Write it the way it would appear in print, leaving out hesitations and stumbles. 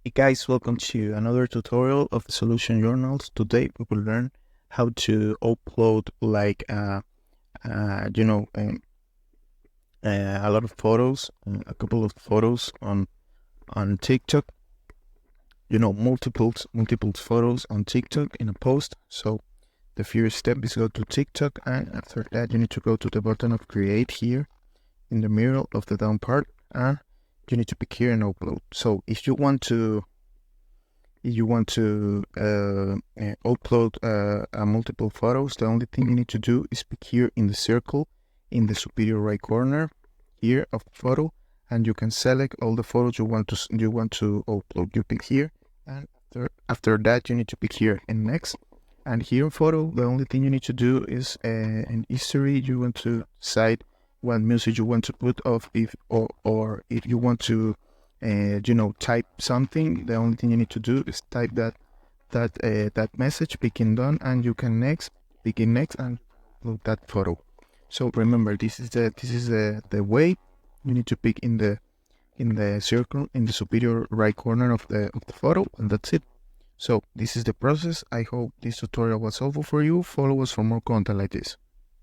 Hey guys, welcome to another tutorial of Solution Journals. Today we will learn how to upload you know a lot of photos, a couple of photos on TikTok. Multiple photos on TikTok in a post. So the first step is go to TikTok, and after that you need to go to the button of create here in the middle of the down part, and you need to pick here and upload. So if you want to upload multiple photos, the only thing you need to do is pick here in the circle in the superior right corner here of photo, and you can select all the photos you want to upload. You pick here, and after that you need to pick here in next. And here in photo, the only thing you need to do is in history you want to decide what music you want to put of, or if you want to type something. The only thing you need to do is type that message, picking done, and you can begin next and upload that photo. So remember, this is the way. You need to pick in the circle in the superior right corner of the photo, and that's it. So this is the process. I hope this tutorial was helpful for you. Follow us for more content like this.